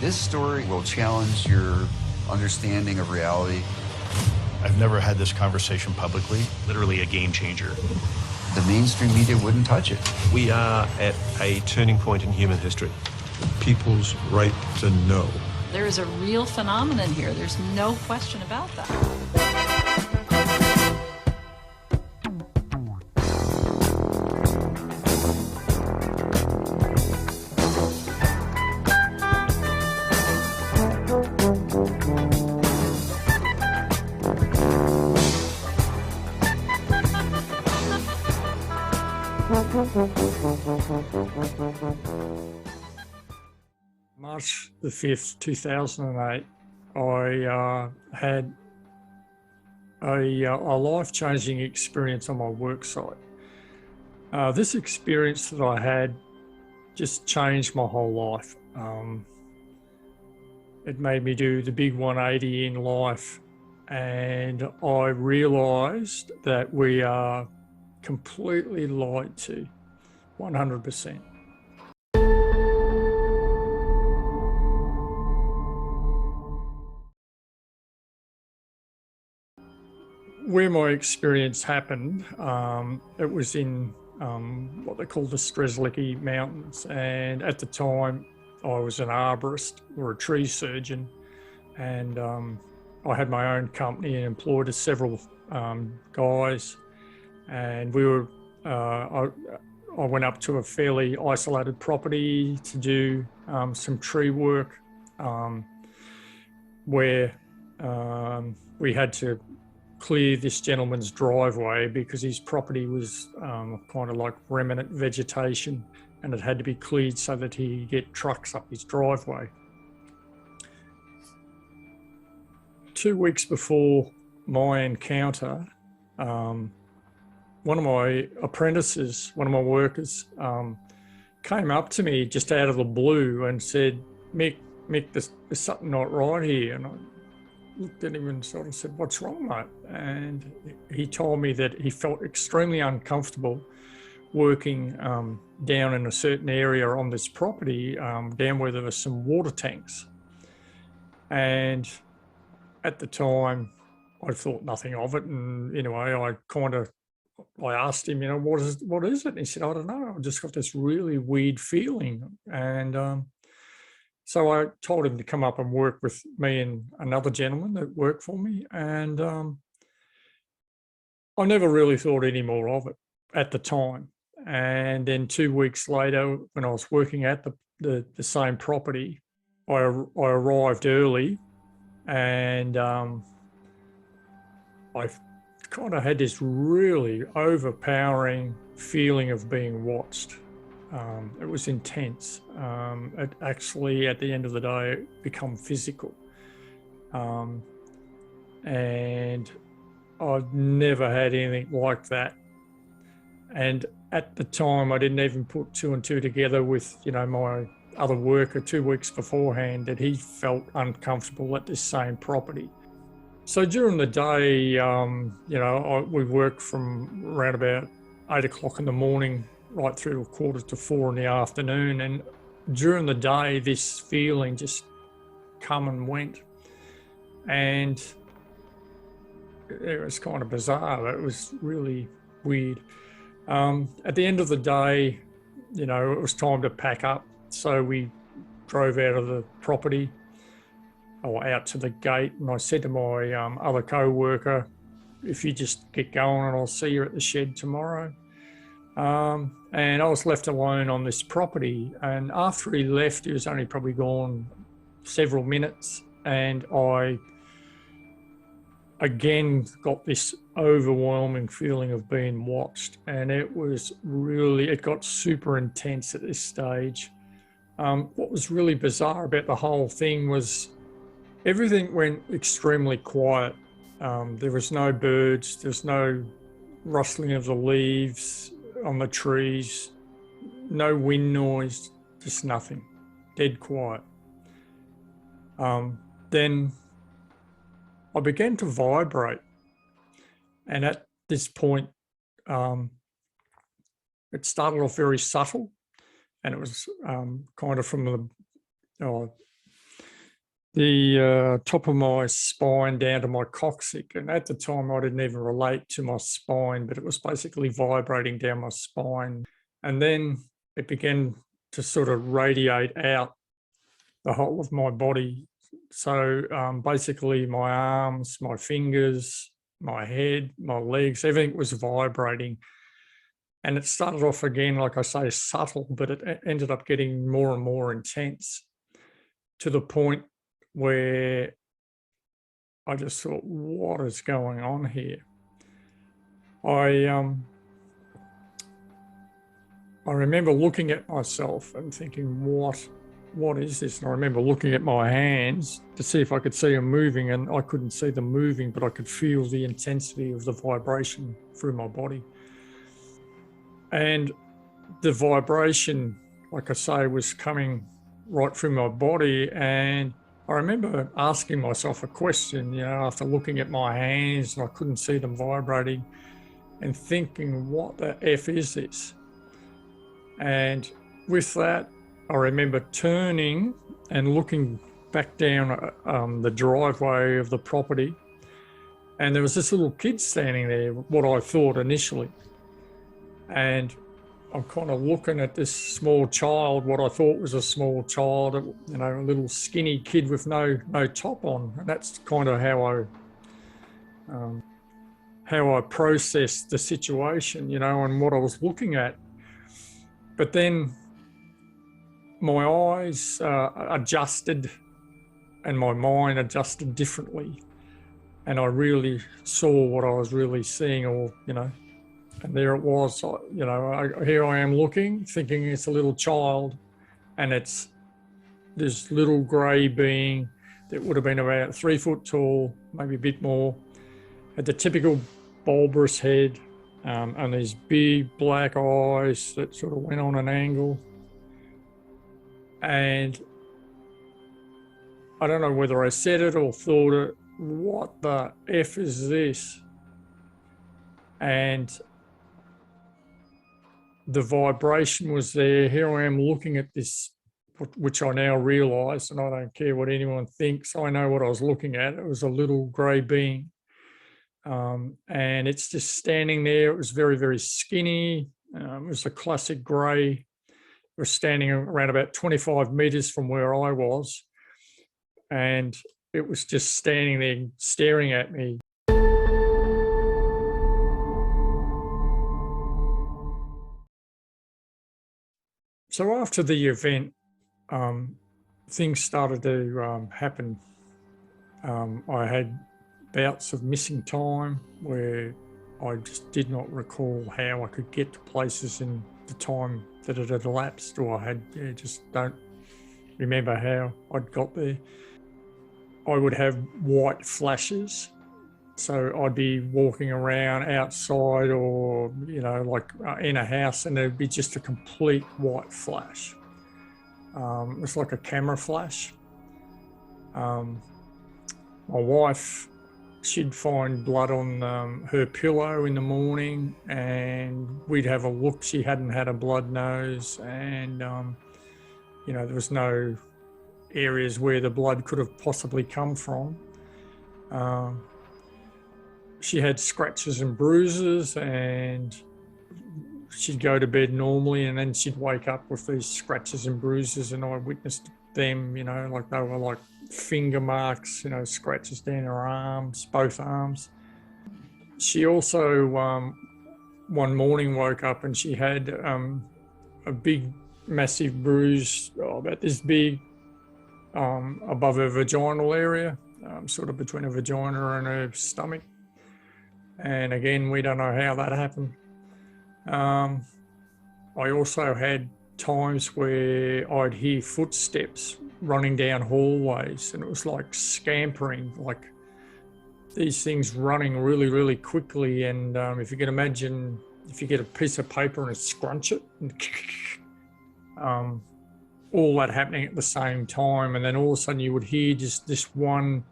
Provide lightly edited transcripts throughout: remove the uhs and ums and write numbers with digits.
This story will challenge your understanding of reality. I've never had this conversation publicly. Literally a game changer. The mainstream media wouldn't touch it. We are at a turning point in human history. People's right to know. There is a real phenomenon here. There's no question about that. March the 5th, 2008, I had a life-changing experience on my work site. This experience that I had just changed my whole life. It made me do the big 180 in life, and I realised that we are completely lied to, 100%. Where my experience happened, it was in what they call the Strzelecki Mountains, and at the time I was an arborist or a tree surgeon, and I had my own company and employed several guys, and we were I went up to a fairly isolated property to do some tree work, where we had to clear this gentleman's driveway because his property was kind of like remnant vegetation, and it had to be cleared so that he could get trucks up his driveway. 2 weeks before my encounter, one of my apprentices, one of my workers, came up to me just out of the blue and said, Mick, there's something not right here. And I looked at him and sort of said, what's wrong, mate? And he told me that he felt extremely uncomfortable working down in a certain area on this property, down where there were some water tanks. And at the time, I thought nothing of it. And anyway, I asked him, what is it? And he said, I don't know. I just got this really weird feeling. And so I told him to come up and work with me and another gentleman that worked for me. And I never really thought any more of it at the time. And then 2 weeks later, when I was working at the same property, I arrived early, and I kind of had this really overpowering feeling of being watched. It was intense. It actually, at the end of the day, become physical. And I've never had anything like that. And at the time, I didn't even put two and two together with, my other worker 2 weeks beforehand, that he felt uncomfortable at this same property. So during the day, we worked from around about 8 o'clock in the morning right through to 3:45 in the afternoon. And during the day, this feeling just come and went. And it was kind of bizarre. It was really weird. At the end of the day, it was time to pack up. So we drove out of the property, or out to the gate, and I said to my other co-worker, if you just get going and I'll see you at the shed tomorrow. And I was left alone on this property, and after he left, he was only probably gone several minutes, and I again got this overwhelming feeling of being watched, and it got super intense at this stage. What was really bizarre about the whole thing was everything went extremely quiet. There was no birds, there's no rustling of the leaves on the trees, no wind noise, just nothing, dead quiet. Then I began to vibrate, and at this point, it started off very subtle, and it was kind of from the top of my spine down to my coccyx. And at the time, I didn't even relate to my spine, but it was basically vibrating down my spine. And then it began to sort of radiate out the whole of my body. So basically my arms, my fingers, my head, my legs, everything was vibrating. And it started off again, like I say, subtle, but it ended up getting more and more intense to the point where I just thought, what is going on here? I remember looking at myself and thinking, what is this? And I remember looking at my hands to see if I could see them moving, and I couldn't see them moving, but I could feel the intensity of the vibration through my body. And the vibration, like I say, was coming right through my body. And I remember asking myself a question, you know, after looking at my hands and I couldn't see them vibrating, and thinking, what the F is this? And with that, I remember turning and looking back down the driveway of the property, and there was this little kid standing there, what I thought initially. And I'm kind of looking at this small child, what I thought was a small child, you know, a little skinny kid with no top on. And that's kind of how I processed the situation, you know, and what I was looking at. But then my eyes adjusted and my mind adjusted differently. And I really saw what I was really seeing, or, you know, and there it was, you know, here I am looking, thinking it's a little child, and it's this little grey being that would have been about 3 foot tall, maybe a bit more, had the typical bulbous head, and these big black eyes that sort of went on an angle. And I don't know whether I said it or thought it, what the F is this? And the vibration was there. Here I am looking at this, which I now realise, and I don't care what anyone thinks, I know what I was looking at. It was a little grey being. And it's just standing there. It was very, very skinny. It was a classic grey. It was standing around about 25 metres from where I was. And it was just standing there staring at me. So after the event, things started to happen. I had bouts of missing time where I just did not recall how I could get to places in the time that it had elapsed, or I just don't remember how I'd got there. I would have white flashes. So I'd be walking around outside, or, you know, like in a house, and there'd be just a complete white flash. It was like a camera flash. My wife, she'd find blood on her pillow in the morning, and we'd have a look. She hadn't had a blood nose, and, you know, there was no areas where the blood could have possibly come from. She had scratches and bruises, and she'd go to bed normally, and then she'd wake up with these scratches and bruises, and I witnessed them, you know, like they were like finger marks, you know, scratches down her arms, both arms. She also one morning woke up and she had a big, massive bruise, about this big, above her vaginal area, sort of between her vagina and her stomach. And again, we don't know how that happened. I also had times where I'd hear footsteps running down hallways, and it was like scampering, like these things running really, really quickly. And if you can imagine, if you get a piece of paper and scrunch it, and all that happening at the same time. And then all of a sudden you would hear just this one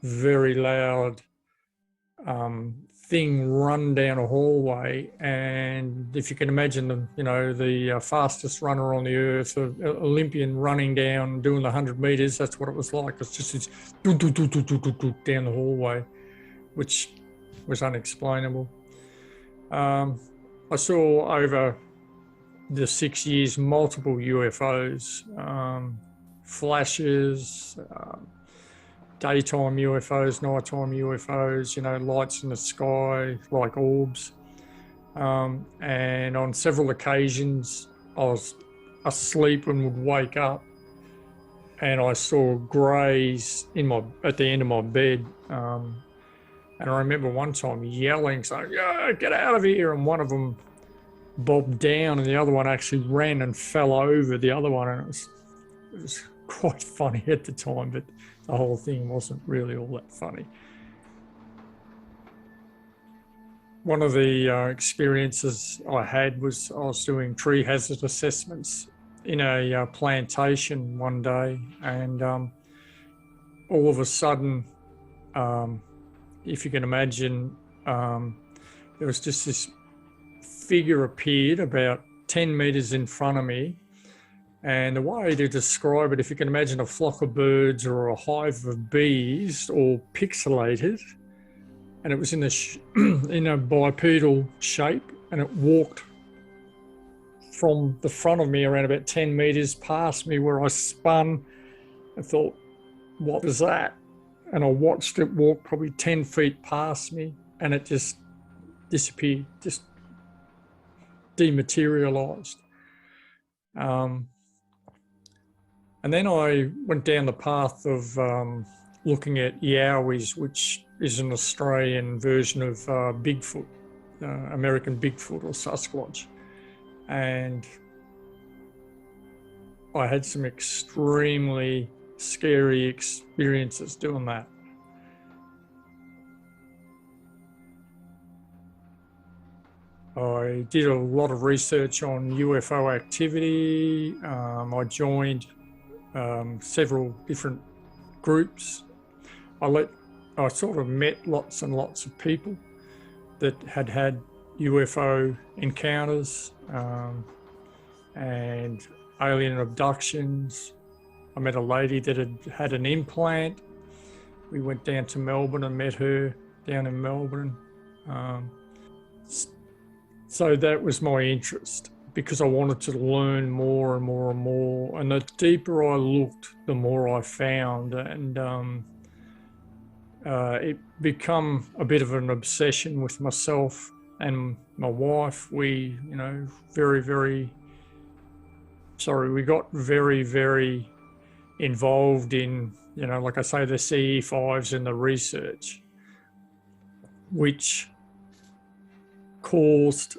very loud thing run down a hallway, and if you can imagine the fastest runner on the earth, an Olympian running down doing the 100 meters, that's what it was like. It's just this down the hallway, which was unexplainable. I saw over the 6 years multiple UFOs, flashes, daytime UFOs, nighttime UFOs, lights in the sky like orbs. And on several occasions, I was asleep and would wake up, and I saw greys at the end of my bed. And I remember one time yelling, saying, "Yeah, get out of here!" And one of them bobbed down, and the other one actually ran and fell over the other one. And it was quite funny at the time, but the whole thing wasn't really all that funny. One of the experiences I had was I was doing tree hazard assessments in a plantation one day, and all of a sudden, if you can imagine, there was just this figure appeared about 10 meters in front of me. And the way to describe it, if you can imagine a flock of birds or a hive of bees all pixelated, and it was in a bipedal shape, and it walked from the front of me around about 10 meters past me, where I spun and thought, what was that? And I watched it walk probably 10 feet past me, and it just disappeared, just dematerialized. And then I went down the path of looking at Yowies, which is an Australian version of Bigfoot, American Bigfoot or Sasquatch. And I had some extremely scary experiences doing that. I did a lot of research on UFO activity. I joined several different groups. I sort of met lots and lots of people that had UFO encounters and alien abductions. I met a lady that had an implant. We went down to Melbourne and met her down in Melbourne. So that was my interest, because I wanted to learn more and more and more. And the deeper I looked, the more I found. And it became a bit of an obsession with myself and my wife. We got very, very involved in, like I say, the CE5s and the research, which caused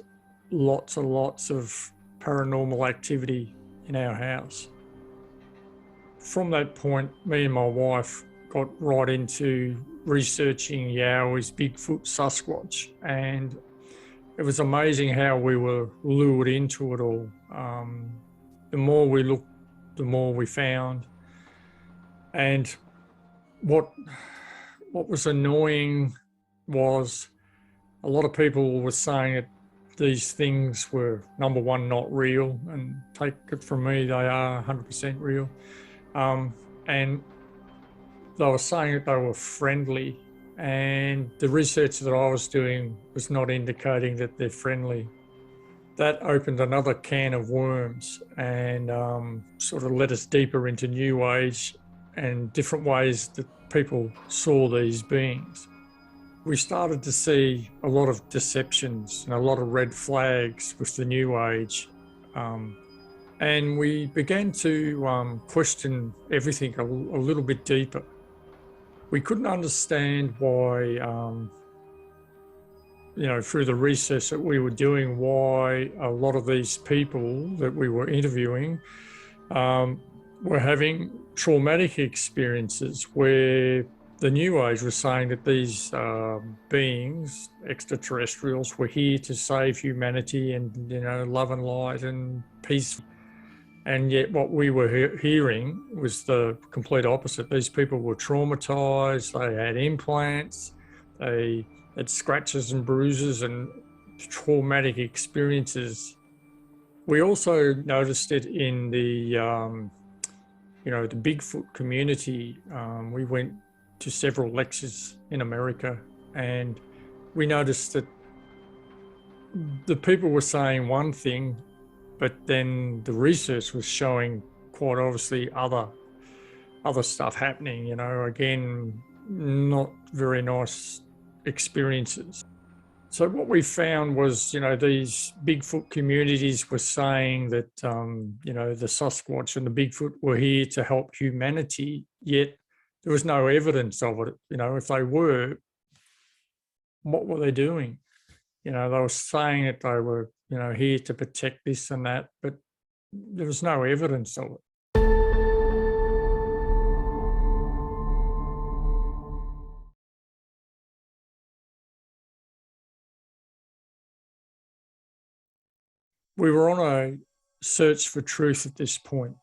lots and lots of paranormal activity in our house. From that point, me and my wife got right into researching Yowies, Bigfoot, Sasquatch, and it was amazing how we were lured into it all. The more we looked, the more we found. And what was annoying was a lot of people were saying that these things were, number one, not real, and take it from me, they are 100% real. And they were saying that they were friendly, and the research that I was doing was not indicating that they're friendly. That opened another can of worms and sort of led us deeper into New Age and different ways that people saw these beings. We started to see a lot of deceptions and a lot of red flags with the New Age. And we began to question everything a little bit deeper. We couldn't understand why, through the research that we were doing, why a lot of these people that we were interviewing were having traumatic experiences, where the New Age was saying that these beings, extraterrestrials, were here to save humanity and, love and light and peace. And yet what we were hearing was the complete opposite. These people were traumatized, they had implants, they had scratches and bruises and traumatic experiences. We also noticed it in the the Bigfoot community. We went to several lectures in America, and we noticed that the people were saying one thing, but then the research was showing quite obviously other stuff happening. Again, not very nice experiences. So what we found was, these Bigfoot communities were saying that, the Sasquatch and the Bigfoot were here to help humanity, yet there was no evidence of it. If they were, what were they doing? They were saying that they were, here to protect this and that, but there was no evidence of it. We were on a search for truth at this point,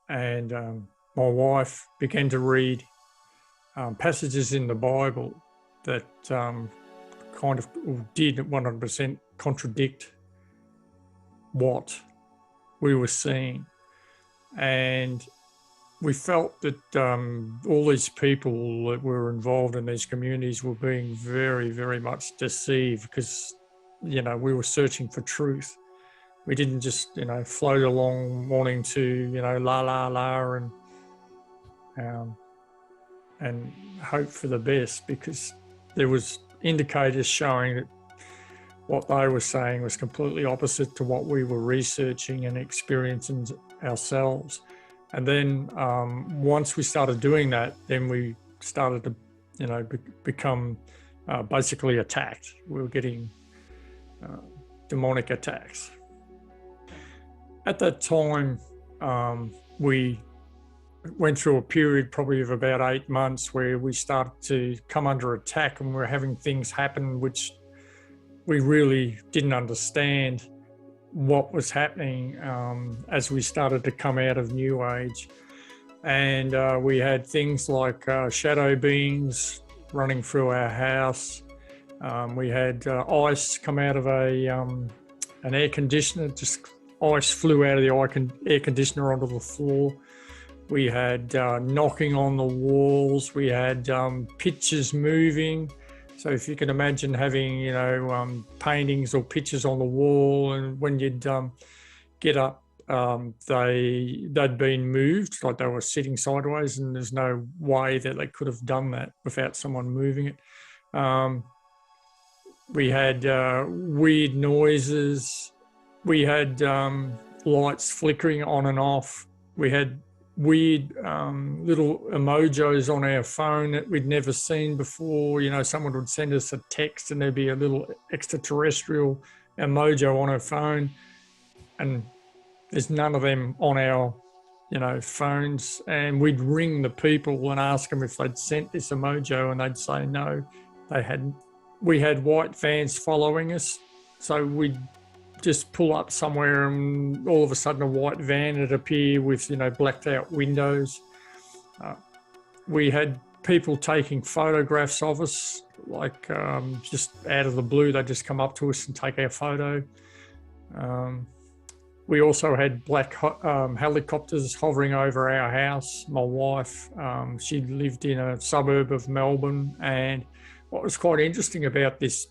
and my wife began to read passages in the Bible that kind of did 100% contradict what we were seeing. And we felt that all these people that were involved in these communities were being very, very much deceived because, we were searching for truth. We didn't just, float along wanting to, la, la, la, and hope for the best, because there was indicators showing that what they were saying was completely opposite to what we were researching and experiencing ourselves. And then once we started doing that, then we started to, become basically attacked. We were getting demonic attacks. At that time, we went through a period probably of about 8 months where we started to come under attack, and we were having things happen which we really didn't understand what was happening as we started to come out of New Age. And we had things like shadow beings running through our house. We had ice come out of an air conditioner, just ice flew out of the air conditioner onto the floor. We had knocking on the walls. We had pictures moving. So if you can imagine having, paintings or pictures on the wall, and when you'd get up, they'd been moved, like they were sitting sideways, and there's no way that they could have done that without someone moving it. We had weird noises. We had lights flickering on and off. We had weird little emojis on our phone that we'd never seen before. Someone would send us a text and there'd be a little extraterrestrial emoji on our phone, and there's none of them on our phones. And we'd ring the people and ask them if they'd sent this emoji, and they'd say no, they hadn't. We had white vans following us, so we'd just pull up somewhere and all of a sudden a white van would appear with, blacked out windows. We had people taking photographs of us, like just out of the blue. They'd just come up to us and take our photo. We also had black helicopters hovering over our house. My wife, she lived in a suburb of Melbourne, and what was quite interesting about this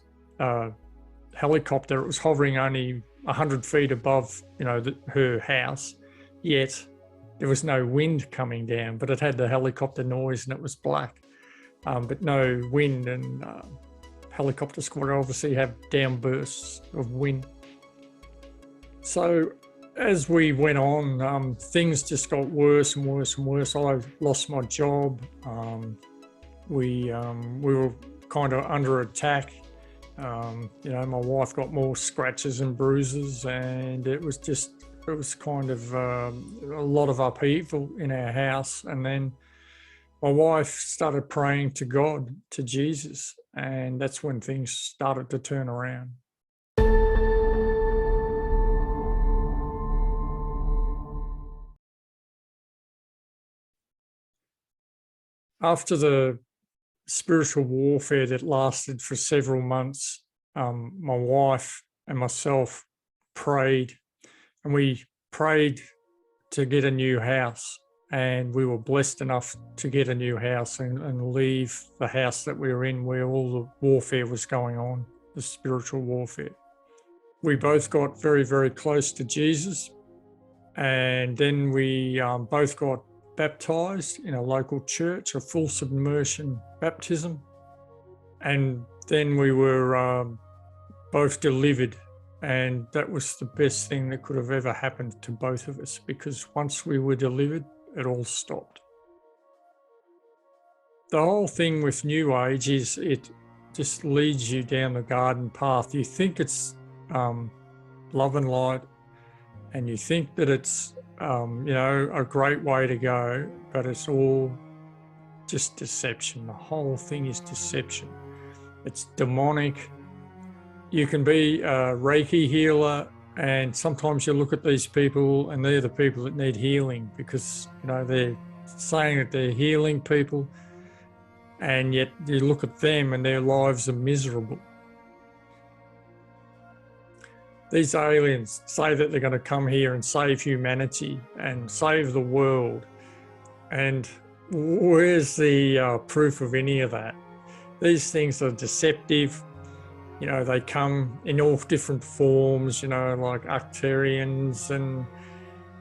helicopter, it was hovering only 100 feet above, her house, yet there was no wind coming down, but it had the helicopter noise and it was black, but no wind. And helicopters quite obviously have downbursts of wind. So as we went on, things just got worse and worse and worse. I lost my job. We were kind of under attack. My wife got more scratches and bruises, and it was kind of a lot of upheaval in our house. And then my wife started praying to God, to Jesus, and that's when things started to turn around. After the spiritual warfare that lasted for several months. My wife and myself prayed, and we prayed to get a new house, and we were blessed enough to get a new house and leave the house that we were in where all the warfare was going on, the spiritual warfare. We both got very, very close to Jesus, and then we both got baptized in a local church, a full submersion baptism, and then we were both delivered. And that was the best thing that could have ever happened to both of us, because once we were delivered, it all stopped. The whole thing with New Age is it just leads you down the garden path. You think it's love and light, and you think that it's a great way to go, but it's all just deception. The whole thing is deception. It's demonic. You can be a Reiki healer, and sometimes you look at these people and they're the people that need healing, because they're saying that they're healing people, and yet you look at them and their lives are miserable. These aliens say that they're going to come here and save humanity and save the world, and where's the proof of any of that? These things are deceptive. They come in all different forms, like Arcturians and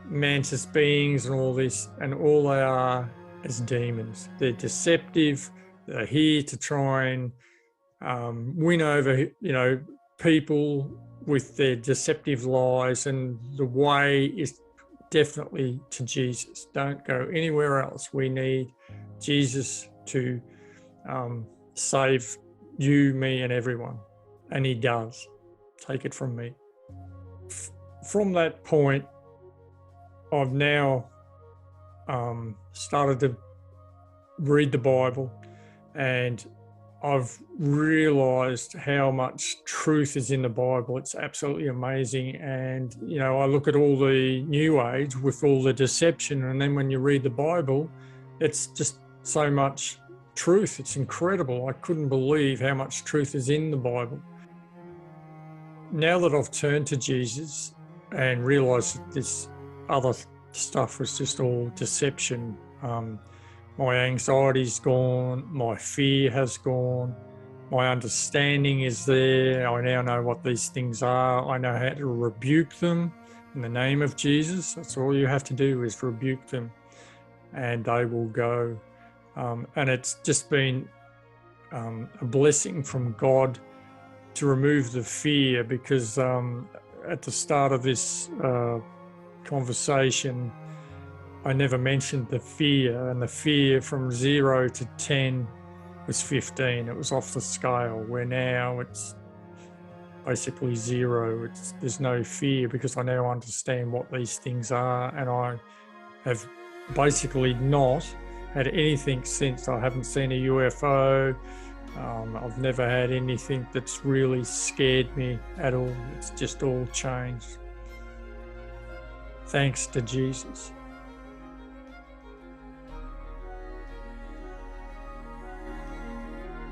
Mantis beings and all this, and all they are is demons. They're deceptive. They're here to try and win over, people with their deceptive lies, and the way is definitely to Jesus. Don't go anywhere else. We need Jesus to save you, me, and everyone. And he does. Take it from me. From that point, I've now started to read the Bible, and I've realized how much truth is in the Bible. It's absolutely amazing. And, I look at all the New Age with all the deception, and then when you read the Bible, it's just so much truth. It's incredible. I couldn't believe how much truth is in the Bible. Now that I've turned to Jesus and realized that this other stuff was just all deception, my anxiety's gone, my fear has gone, my understanding is there. I now know what these things are. I know how to rebuke them in the name of Jesus. That's all you have to do, is rebuke them, and they will go. And it's just been a blessing from God to remove the fear, because at the start of this conversation, I never mentioned the fear, and the fear from 0 to 10 was 15. It was off the scale, where now it's basically 0. There's no fear, because I now understand what these things are, and I have basically not had anything since. I haven't seen a UFO. I've never had anything that's really scared me at all. It's just all changed. Thanks to Jesus.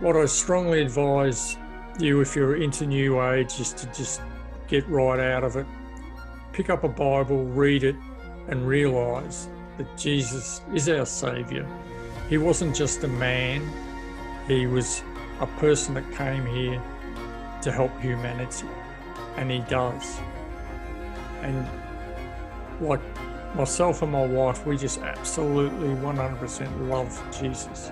What I strongly advise you, if you're into New Age, is to just get right out of it. Pick up a Bible, read it, and realise that Jesus is our Saviour. He wasn't just a man. He was a person that came here to help humanity, and he does. And like myself and my wife, we just absolutely 100% love Jesus.